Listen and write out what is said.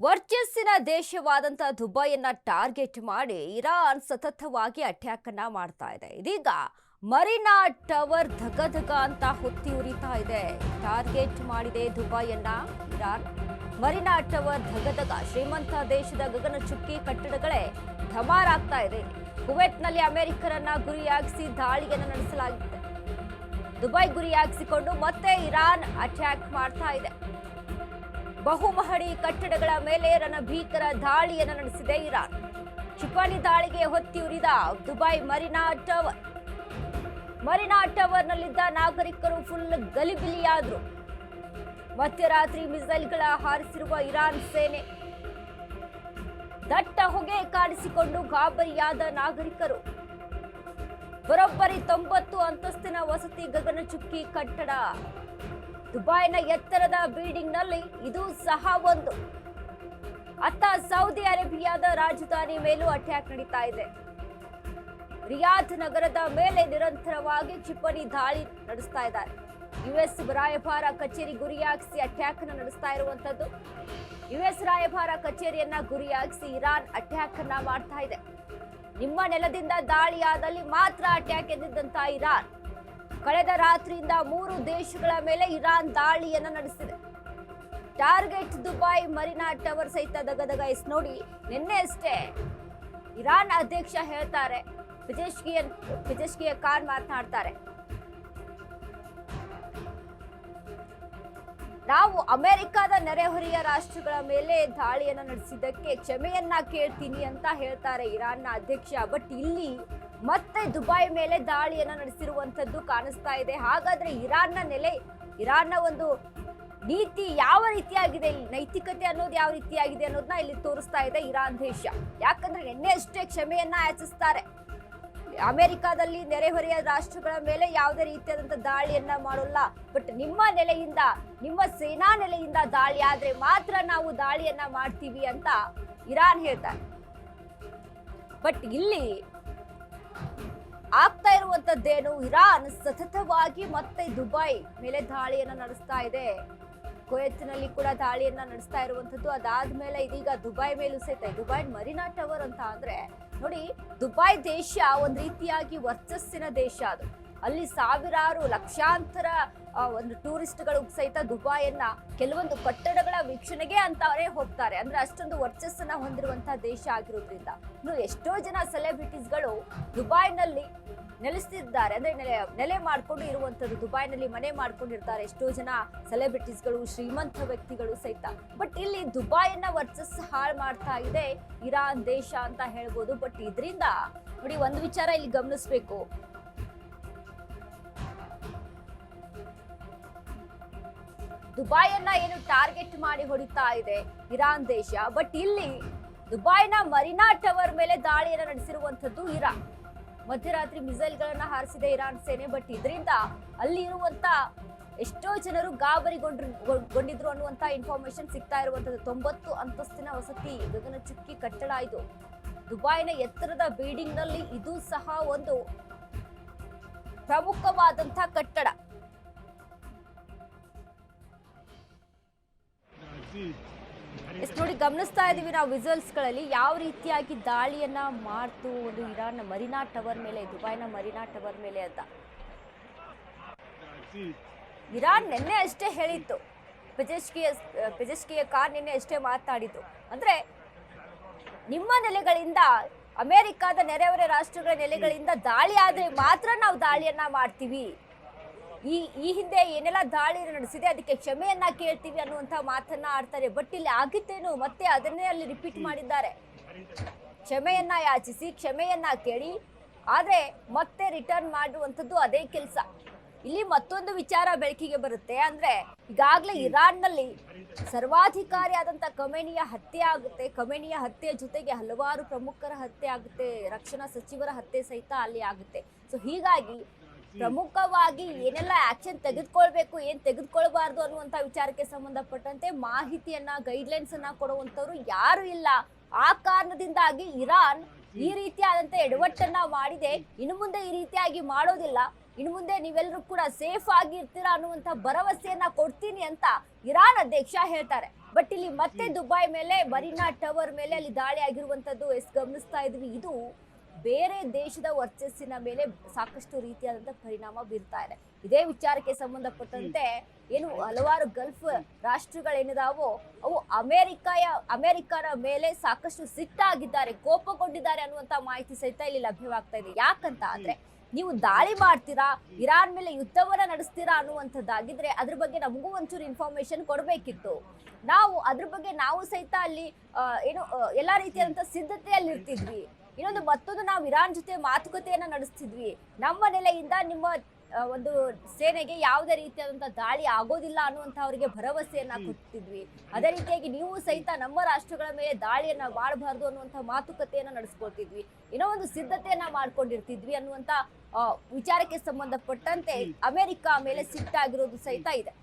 ವರ್ಚಸ್ಸಿನ ದೇಶವಾದಂಥ ದುಬೈಯನ್ನ target ಮಾಡಿ Iran ಸತತವಾಗಿ attack ಅನ್ನ ಮಾಡ್ತಾ ಇದೆ. ಇದೀಗ ಮರೀನಾ ಟವರ್ ಧಗಧಗ ಅಂತ ಹೊತ್ತಿ ಉರಿತಾ ಇದೆ. ಟಾರ್ಗೆಟ್ ಮಾಡಿದೆ ದುಬೈಯನ್ನ ಇರಾನ್. ಮರೀನಾ ಟವರ್ ಧಗಧಗ. ಶ್ರೀಮಂತ ದೇಶದ ಗಗನಚುಕ್ಕಿ ಕಟ್ಟಡಗಳೇ ಧಮಾರಾಗ್ತಾ ಇದೆ. ಕುವೈತ್ನಲ್ಲಿ ಅಮೆರಿಕರನ್ನ ಗುರಿಯಾಗಿಸಿ ದಾಳಿಯನ್ನು ನಡೆಸಲಾಗಿದೆ. ದುಬೈ ಗುರಿಯಾಗಿಸಿಕೊಂಡು ಮತ್ತೆ ಇರಾನ್ ಅಟ್ಯಾಕ್ ಮಾಡ್ತಾ ಇದೆ. ಬಹುಮಹಡಿ ಕಟ್ಟಡಗಳ ಮೇಲೆ ರಣಭೀಕರ ದಾಳಿಯನ್ನು ನಡೆಸಿದೆ ಇರಾನ್. ಕ್ಷಿಪಣಿ ದಾಳಿಗೆ ಹೊತ್ತಿ ಉರಿದ ದುಬೈ ಮರೀನಾ ಟವರ್. ಮರೀನಾ ಟವರ್ನಲ್ಲಿದ್ದ ನಾಗರಿಕರು ಫುಲ್ ಗಲಿಬಿಲಿಯಾದ್ರು. ಮಧ್ಯರಾತ್ರಿ ಮಿಸೈಲ್ಗಳ ಹಾರಿಸಿರುವ ಇರಾನ್ ಸೇನೆ. ದಟ್ಟ ಹೊಗೆ ಕಾಣಿಸಿಕೊಂಡು ಗಾಬರಿಯಾದ ನಾಗರಿಕರು. ಬರೋಬ್ಬರಿ 90 ಅಂತಸ್ತಿನ ವಸತಿ ಗಗನಚುಕ್ಕಿ ಕಟ್ಟಡ. ದುಬೈನ ಎತ್ತರದ ಬಿಲ್ಡಿಂಗ್ ನಲ್ಲಿ ಇದು ಸಹ ಒಂದು. ಅತ್ತ ಸೌದಿ ಅರೇಬಿಯಾದ ರಾಜಧಾನಿ ಮೇಲೂ ಅಟ್ಯಾಕ್ ನಡೀತಾ ಇದೆ. ರಿಯಾದ್ ನಗರದ ಮೇಲೆ ನಿರಂತರವಾಗಿ ಕ್ಷಿಪಣಿ ದಾಳಿ ನಡೆಸ್ತಾ ಇದ್ದಾರೆ. ಯುಎಸ್ ರಾಯಭಾರ ಕಚೇರಿ ಗುರಿಯಾಗಿಸಿ ಅಟ್ಯಾಕ್ ಅನ್ನು ನಡೆಸ್ತಾ ಇರುವಂತದ್ದು. ಯುಎಸ್ ರಾಯಭಾರ ಕಚೇರಿಯನ್ನ ಗುರಿಯಾಗಿಸಿ ಇರಾನ್ ಅಟ್ಯಾಕ್ ಅನ್ನ ಮಾಡ್ತಾ ಇದೆ. ನಿಮ್ಮ ನೆಲದಿಂದ ದಾಳಿಯಾದಲ್ಲಿ ಮಾತ್ರ ಅಟ್ಯಾಕ್ ಎಂದಿದ್ದಂತ ಇರಾನ್ ಕಳೆದ ರಾತ್ರಿಯಿಂದ 3 ದೇಶಗಳ ಮೇಲೆ ಇರಾನ್ ದಾಳಿಯನ್ನ ನಡೆಸಿದೆ. ಟಾರ್ಗೆಟ್ ದುಬೈ ಮರೀನಾ ಟವರ್ ಸಹಿತ ದಗದಗ. ನೋಡಿ, ನಿನ್ನೆ ಅಷ್ಟೇ ಇರಾನ್ ಅಧ್ಯಕ್ಷ ಹೇಳ್ತಾರೆ, ಪೆಜೆಶ್ಕಿಯಾನ್ ಮಾತನಾಡ್ತಾರೆ, ನಾವು ಅಮೆರಿಕದ ನೆರೆಹೊರೆಯ ರಾಷ್ಟ್ರಗಳ ಮೇಲೆ ದಾಳಿಯನ್ನ ನಡೆಸಿದ್ದಕ್ಕೆ ಕ್ಷಮೆಯನ್ನ ಕೇಳ್ತೀನಿ ಅಂತ ಹೇಳ್ತಾರೆ ಇರಾನ್ನ ಅಧ್ಯಕ್ಷ. ಬಟ್ ಇಲ್ಲಿ ಮತ್ತೆ ದುಬೈ ಮೇಲೆ ದಾಳಿಯನ್ನ ನಡೆಸಿರುವಂತದ್ದು ಕಾಣಿಸ್ತಾ ಇದೆ. ಹಾಗಾದ್ರೆ ಇರಾನ್ನ ಒಂದು ನೀತಿ ಯಾವ ರೀತಿಯಾಗಿದೆ, ನೈತಿಕತೆ ಅನ್ನೋದು ಯಾವ ರೀತಿಯಾಗಿದೆ ಅನ್ನೋದನ್ನ ಇಲ್ಲಿ ತೋರಿಸ್ತಾ ಇದೆ ಇರಾನ್ ದೇಶ. ಯಾಕಂದ್ರೆ ನಿನ್ನೆ ಅಷ್ಟೇ ಕ್ಷಮೆಯನ್ನ ಯಾಚಿಸ್ತಾರೆ. ಅಮೆರಿಕದಲ್ಲಿ ನೆರೆಹೊರೆಯ ರಾಷ್ಟ್ರಗಳ ಮೇಲೆ ಯಾವುದೇ ರೀತಿಯಾದಂತಹ ದಾಳಿಯನ್ನ ಮಾಡೋಲ್ಲ, ಬಟ್ ನಿಮ್ಮ ನೆಲೆಯಿಂದ, ನಿಮ್ಮ ಸೇನಾ ನೆಲೆಯಿಂದ ದಾಳಿ ಆದ್ರೆ ಮಾತ್ರ ನಾವು ದಾಳಿಯನ್ನ ಮಾಡ್ತೀವಿ ಅಂತ ಇರಾನ್ ಹೇಳ್ತಾರೆ. ಬಟ್ ಇಲ್ಲಿ ಆಗ್ತಾ ಇರುವಂತದ್ದೇನು, ಇರಾನ್ ಸತತವಾಗಿ ಮತ್ತೆ ದುಬೈ ಮೇಲೆ ದಾಳಿಯನ್ನ ನಡೆಸ್ತಾ ಇದೆ. ಕುವೈತ್ನಲ್ಲಿ ಕೂಡ ದಾಳಿಯನ್ನ ನಡೆಸ್ತಾ ಇರುವಂತದ್ದು. ಅದಾದ್ಮೇಲೆ ಇದೀಗ ದುಬೈ ಮೇಲೂ ಸಹಿತ. ದುಬೈ ಮರೀನಾ ಟವರ್ ಅಂತ ಅಂದ್ರೆ ನೋಡಿ, ದುಬೈ ದೇಶ ಒಂದ್ ರೀತಿಯಾಗಿ ವರ್ಚಸ್ಸಿನ ದೇಶ. ಅದು ಅಲ್ಲಿ ಸಾವಿರಾರು ಲಕ್ಷಾಂತರ ಒಂದು ಟೂರಿಸ್ಟ್ಗಳು ಸಹಿತ ದುಬೈಯನ್ನ ಕೆಲವೊಂದು ಕಟ್ಟಡಗಳ ವೀಕ್ಷಣೆಗೆ ಅಂತವರೇ ಹೋಗ್ತಾರೆ. ಅಂದ್ರೆ ಅಷ್ಟೊಂದು ವರ್ಚಸ್ಸನ್ನ ಹೊಂದಿರುವಂತಹ ದೇಶ ಆಗಿರೋದ್ರಿಂದ ಇನ್ನು ಎಷ್ಟೋ ಜನ ಸೆಲೆಬ್ರಿಟೀಸ್ಗಳು ದುಬೈನಲ್ಲಿ ನೆಲೆಸ್ತಿದ್ದಾರೆ. ಅಂದ್ರೆ ನೆಲೆ ಮಾಡ್ಕೊಂಡು ಇರುವಂತದ್ದು, ದುಬೈನಲ್ಲಿ ಮನೆ ಮಾಡ್ಕೊಂಡಿರ್ತಾರೆ ಎಷ್ಟೋ ಜನ ಸೆಲೆಬ್ರಿಟೀಸ್ಗಳು, ಶ್ರೀಮಂತ ವ್ಯಕ್ತಿಗಳು ಸಹಿತ. ಬಟ್ ಇಲ್ಲಿ ದುಬೈಯನ್ನ ವರ್ಚಸ್ಸು ಹಾಳು ಮಾಡ್ತಾ ಇದೆ ಇರಾನ್ ದೇಶ ಅಂತ ಹೇಳ್ಬೋದು. ಬಟ್ ಇದರಿಂದ ನೋಡಿ, ಒಂದು ವಿಚಾರ ಇಲ್ಲಿ ಗಮನಿಸ್ಬೇಕು. ದುಬೈಯನ್ನ ಏನು ಟಾರ್ಗೆಟ್ ಮಾಡಿ ಹೊಡಿತಾ ಇದೆ ಇರಾನ್ ದೇಶ, ಬಟ್ ಇಲ್ಲಿ ದುಬೈನ ಮರೀನಾ ಟವರ್ ಮೇಲೆ ದಾಳಿಯನ್ನು ನಡೆಸಿರುವಂತದ್ದು ಇರಾನ್. ಮಧ್ಯರಾತ್ರಿ ಮಿಸೈಲ್ಗಳನ್ನ ಹಾರಿಸಿದೆ ಇರಾನ್ ಸೇನೆ. ಬಟ್ ಇದರಿಂದ ಅಲ್ಲಿ ಇರುವಂತ ಎಷ್ಟೋ ಜನರು ಗಾಬರಿಗೊಂಡಿದ್ರು ಅನ್ನುವಂತ ಇನ್ಫಾರ್ಮೇಶನ್ ಸಿಗ್ತಾ ಇರುವಂತದ್ದು. 90 ಅಂತಸ್ತಿನ ವಸತಿ ಗಗನಚುಕ್ಕಿ ಕಟ್ಟಡ ಇದು. ದುಬೈನ ಎತ್ತರದ ಬಿಲ್ಡಿಂಗ್ ನಲ್ಲಿ ಇದು ಸಹ ಒಂದು ಪ್ರಮುಖವಾದಂತ ಕಟ್ಟಡ. ನೋಡಿ, ಗಮನಿಸ್ತಾ ಇದೀವಿ ನಾವು ವಿಜುವಲ್ಸ್ ಗಳಲ್ಲಿ ಯಾವ ರೀತಿಯಾಗಿ ದಾಳಿಯನ್ನ ಮಾಡ್ತು ಒಂದು ಇರಾನ್ ಮರೀನಾ ಟವರ್ ಮೇಲೆ, ದುಬೈನ ಮರೀನಾ ಟವರ್ ಮೇಲೆ ಅಂತ. ಇರಾನ್ ನಿನ್ನೆ ಅಷ್ಟೇ ಹೇಳಿತ್ತು, ಪೆಜೆಶ್ಕಿಯಾನ್ ನಿನ್ನೆ ಅಷ್ಟೇ ಮಾತಾಡಿದ್ದು. ಅಂದ್ರೆ ನಿಮ್ಮ ನೆಲೆಗಳಿಂದ, ಅಮೆರಿಕದ ನೆರೆಹೊರೆ ರಾಷ್ಟ್ರಗಳ ನೆಲೆಗಳಿಂದ ದಾಳಿ ಆದ್ರೆ ಮಾತ್ರ ನಾವು ದಾಳಿಯನ್ನ ಮಾಡ್ತೀವಿ. ಈ ಹಿಂದೆ ಏನೆಲ್ಲ ದಾಳಿ ನಡೆಸಿದೆ ಅದಕ್ಕೆ ಕ್ಷಮೆಯನ್ನ ಕೇಳ್ತೀವಿ ಅನ್ನುವಂತ ಮಾತನ್ನ ಆಡ್ತಾರೆ. ಬಟ್ ಇಲ್ಲಿ ಆಗಿತ್ತೇನು, ಮತ್ತೆ ಅದನ್ನೇ ಅಲ್ಲಿ ರಿಪೀಟ್ ಮಾಡಿದ್ದಾರೆ. ಕ್ಷಮೆಯನ್ನ ಯಾಚಿಸಿ, ಕ್ಷಮೆಯನ್ನ ಕೇಳಿ, ಆದ್ರೆ ಮತ್ತೆ ರಿಟರ್ನ್ ಮಾಡುವಂಥದ್ದು ಅದೇ ಕೆಲಸ. ಇಲ್ಲಿ ಮತ್ತೊಂದು ವಿಚಾರ ಬೆಳಕಿಗೆ ಬರುತ್ತೆ. ಅಂದ್ರೆ ಈಗಾಗಲೇ ಇರಾನ್ನಲ್ಲಿ ಸರ್ವಾಧಿಕಾರಿ ಆದಂತ ಖಮೇನಿಯ ಹತ್ಯೆ ಆಗುತ್ತೆ. ಖಮೇನಿಯ ಹತ್ಯೆ ಜೊತೆಗೆ ಹಲವಾರು ಪ್ರಮುಖರ ಹತ್ಯೆ ಆಗುತ್ತೆ, ರಕ್ಷಣಾ ಸಚಿವರ ಹತ್ಯೆ ಸಹಿತ ಅಲ್ಲಿ ಆಗುತ್ತೆ. ಸೊ ಹೀಗಾಗಿ ಪ್ರಮುಖವಾಗಿ ಏನೆಲ್ಲ ಆಕ್ಷನ್ ತೆಗೆದುಕೊಳ್ಬೇಕು, ಏನ್ ತೆಗೆದುಕೊಳ್ಬಾರ್ದು ಅನ್ನುವಂತ ವಿಚಾರಕ್ಕೆ ಸಂಬಂಧಪಟ್ಟಂತೆ ಮಾಹಿತಿಯನ್ನ, ಗೈಡ್ಲೈನ್ಸ್ ಅನ್ನ ಕೊಡುವಂತವ್ರು ಯಾರು ಇಲ್ಲ. ಆ ಕಾರಣದಿಂದಾಗಿ ಇರಾನ್ ಈ ರೀತಿಯಾದಂತ ಎಡವಟ್ಟನ್ನ ಮಾಡಿದೆ. ಇನ್ನು ಮುಂದೆ ಈ ರೀತಿಯಾಗಿ ಮಾಡೋದಿಲ್ಲ. ಇನ್ನು ಮುಂದೆ ನೀವೆಲ್ಲರೂ ಕೂಡ ಸೇಫ್ ಆಗಿ ಇರ್ತೀರಾ ಅನ್ನುವಂತ ಭರವಸೆಯನ್ನ ಕೊಡ್ತೀನಿ ಅಂತ ಇರಾನ್ ಅಧ್ಯಕ್ಷ ಹೇಳ್ತಾರೆ. ಬಟ್ ಇಲ್ಲಿ ಮತ್ತೆ ದುಬೈ ಮೇಲೆ, ಮರೀನಾ ಟವರ್ ಮೇಲೆ ಅಲ್ಲಿ ದಾಳಿ ಆಗಿರುವಂತದ್ದು ಗಮನಿಸ್ತಾ ಇದ್ವಿ. ಇದು ಬೇರೆ ದೇಶದ ವರ್ಚಸ್ಸಿನ ಮೇಲೆ ಸಾಕಷ್ಟು ರೀತಿಯಾದಂತಹ ಪರಿಣಾಮ ಬೀರ್ತಾ ಇದೆ. ಇದೇ ವಿಚಾರಕ್ಕೆ ಸಂಬಂಧಪಟ್ಟಂತೆ ಏನು ಹಲವಾರು ಗಲ್ಫ್ ರಾಷ್ಟ್ರಗಳೇನಿದಾವೋ ಅವು ಅಮೆರಿಕನ ಮೇಲೆ ಸಾಕಷ್ಟು ಸಿಟ್ಟಾಗಿದ್ದಾರೆ, ಕೋಪಗೊಂಡಿದ್ದಾರೆ ಅನ್ನುವಂತ ಮಾಹಿತಿ ಸಹಿತ ಇಲ್ಲಿ ಲಭ್ಯವಾಗ್ತಾ ಇದೆ. ಯಾಕಂತ ಅಂದ್ರೆ ನೀವು ದಾಳಿ ಮಾಡ್ತೀರಾ, ಇರಾನ್ ಮೇಲೆ ಯುದ್ಧವನ್ನ ನಡೆಸ್ತೀರಾ ಅನ್ನುವಂಥದ್ದಾಗಿದ್ರೆ ಅದ್ರ ಬಗ್ಗೆ ನಮಗೂ ಒಂಚೂರು ಇನ್ಫಾರ್ಮೇಶನ್ ಕೊಡಬೇಕಿತ್ತು. ನಾವು ಅದ್ರ ಬಗ್ಗೆ ನಾವು ಸಹಿತ ಅಲ್ಲಿ ಎಲ್ಲಾ ರೀತಿಯಾದಂತಹ ಸಿದ್ಧತೆಯಲ್ಲಿ ಇರ್ತಿದ್ವಿ. ಮತ್ತೊಂದು ನಾವು ಇರಾನ್ ಜೊತೆ ಮಾತುಕತೆಯನ್ನ ನಡೆಸ್ತಿದ್ವಿ. ನಮ್ಮ ನೆಲೆಯಿಂದ ನಿಮ್ಮ ಒಂದು ಸೇನೆಗೆ ಯಾವುದೇ ರೀತಿಯಾದಂತಹ ದಾಳಿ ಆಗೋದಿಲ್ಲ ಅನ್ನುವಂತ ಅವರಿಗೆ ಭರವಸೆಯನ್ನ ಕೊಡ್ತಿದ್ವಿ. ಅದೇ ರೀತಿಯಾಗಿ ನೀವು ಸಹಿತ ನಮ್ಮ ರಾಷ್ಟ್ರಗಳ ಮೇಲೆ ದಾಳಿಯನ್ನ ಮಾಡಬಾರ್ದು ಅನ್ನುವಂತ ಮಾತುಕತೆಯನ್ನ ನಡೆಸ್ಕೊಳ್ತಿದ್ವಿ. ಒಂದು ಸಿದ್ಧತೆಯನ್ನ ಮಾಡ್ಕೊಂಡಿರ್ತಿದ್ವಿ ಅನ್ನುವಂತ ವಿಚಾರಕ್ಕೆ ಸಂಬಂಧಪಟ್ಟಂತೆ ಅಮೆರಿಕ ಮೇಲೆ ಸಿಟ್ಟಾಗಿರೋದು ಸಹಿತ ಇದೆ.